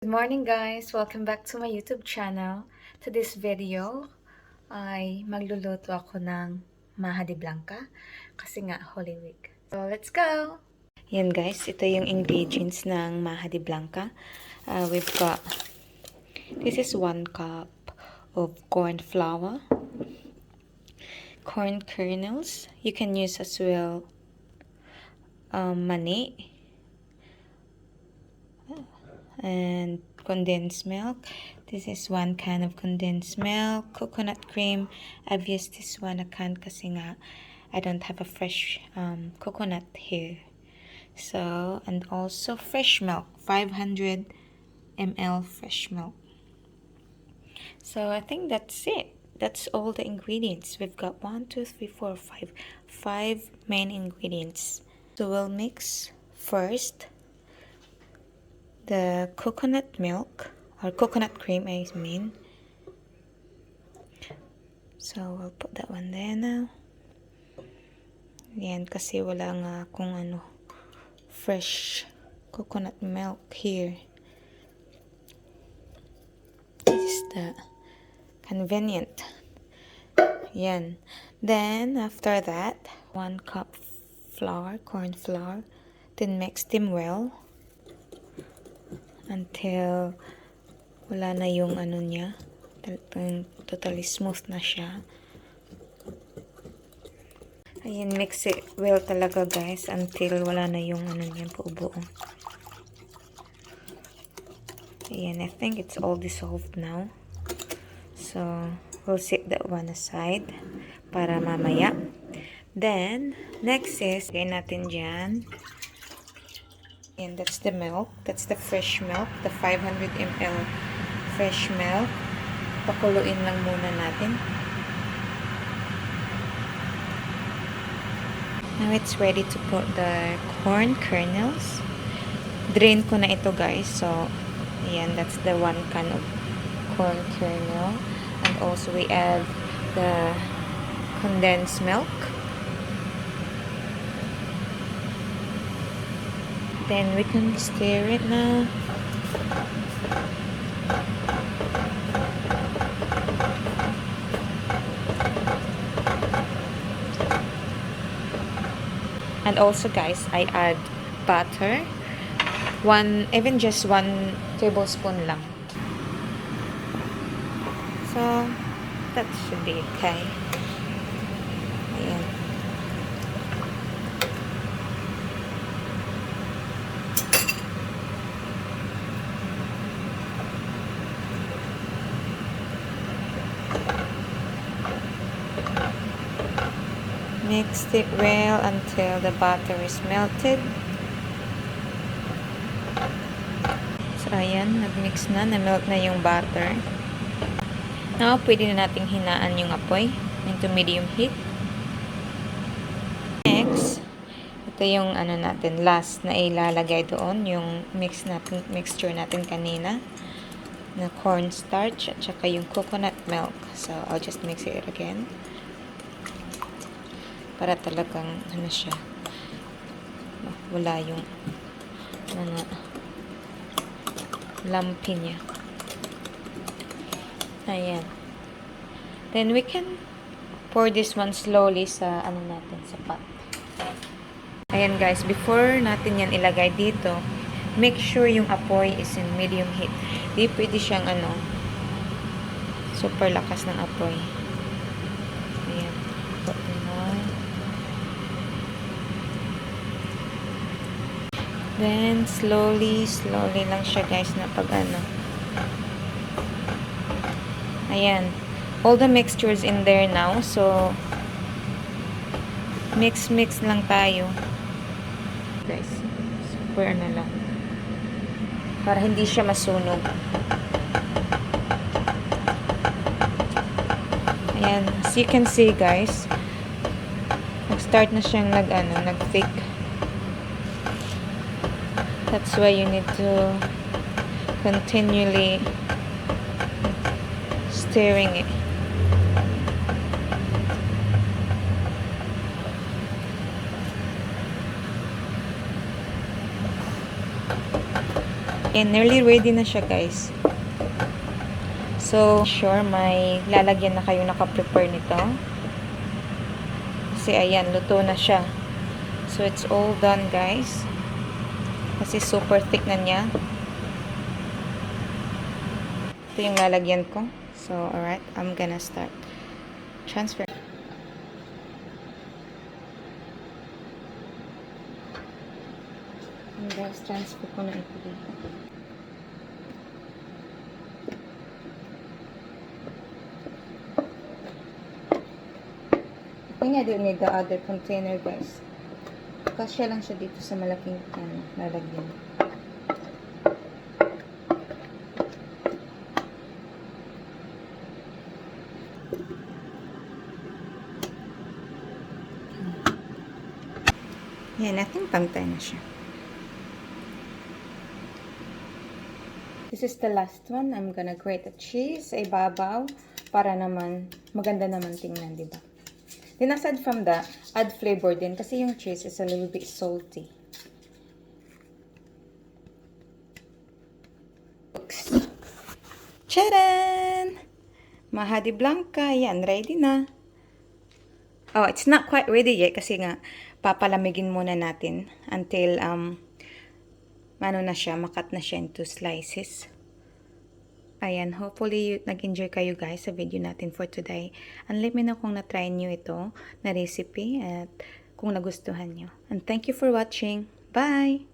Good morning guys! Welcome back to my YouTube channel. To this video ay magluluto ako ng Maja Blanca kasi nga Holy Week. So let's go! Yan guys, ito yung ingredients ng Maja Blanca. We've got, this is 1 cup of corn flour, corn kernels. You can use as well mani and condensed milk. This is 1 can of condensed milk. Coconut cream, I've used this one a can kasi nga I don't have a fresh coconut here. So, and also fresh milk, 500 ml fresh milk. So I think that's it. That's all the ingredients. We've got 1, 2, 3, 4, 5. 5 main ingredients. So we'll mix first the coconut milk or coconut cream, I mean. So we'll put that one there now. Yan, kasi wala nga kung ano fresh coconut milk here. This is the convenient. Yan. Then after that, 1 cup flour, corn flour. Then mix them well until wala na yung ano niya, totally smooth na siya. Ayan, mix it well talaga guys until wala na yung ano niya buo-buo. Ayan, I think it's all dissolved now. So we'll set that one aside para mamaya. Then next is gawin natin dyan. And that's the milk. That's the fresh milk. The 500 ml fresh milk. Pakuluin lang muna natin. Now it's ready to put the corn kernels. Drain ko na ito guys. So, ayan, that's the 1 can of corn kernel. And also we add the condensed milk. Then we can stir it now. And also guys, I add butter. Even just 1 tablespoon lang. So, that should be okay. Ayan. Mix it well until the butter is melted. So, ayan, nag-mix na, na-melt na yung butter. Now, pwede na nating hinaan yung apoy into medium heat. Next, ito yung ano natin, last na ilalagay doon, yung mixture natin kanina na cornstarch at saka yung coconut milk. So, I'll just mix it again. Para talagang ano siya, wala yung mga lumpy niya. Ayan. Then we can pour this one slowly sa ano natin, sa pot. Ayan guys, before natin yan ilagay dito, make sure yung apoy is in medium heat. Di pwede siyang ano, super lakas ng apoy. Ayan. Then, slowly lang siya guys na pag ano. Ayan. All the mixtures in there now. So, mix lang tayo. Guys, super na lang. Para hindi siya masunog. Ayan. As you can see guys, nag-start na siyang nag-thick. That's why you need to continually stirring it. And nearly ready na siya, guys. So, sure may lalagyan na kayo naka-prepare nito. Kasi ayan, luto na siya. So, it's all done, guys. Kasi super thick na niya. Ito yung lalagyan ko. So, alright, I'm gonna start. Transfer. And guys, transfer ko na ito dito. I think I don't need the other container, guys. Kasya lang siya dito sa malaking lalagyan. Yan, I think pantay na siya. This is the last one. I'm gonna grate the cheese sa ibabaw para naman maganda naman tingnan, di ba? Then aside from that, add flavor din kasi yung cheese is a little bit salty. Charan! Maja Blanca. Yan, ready na. Oh, it's not quite ready yet kasi nga papalamigin muna natin until ano na siya, makat na siya into slices. Ayan, hopefully nag-enjoy kayo guys sa video natin for today. And let me know kung na-try nyo ito na recipe at kung nagustuhan nyo. And thank you for watching. Bye!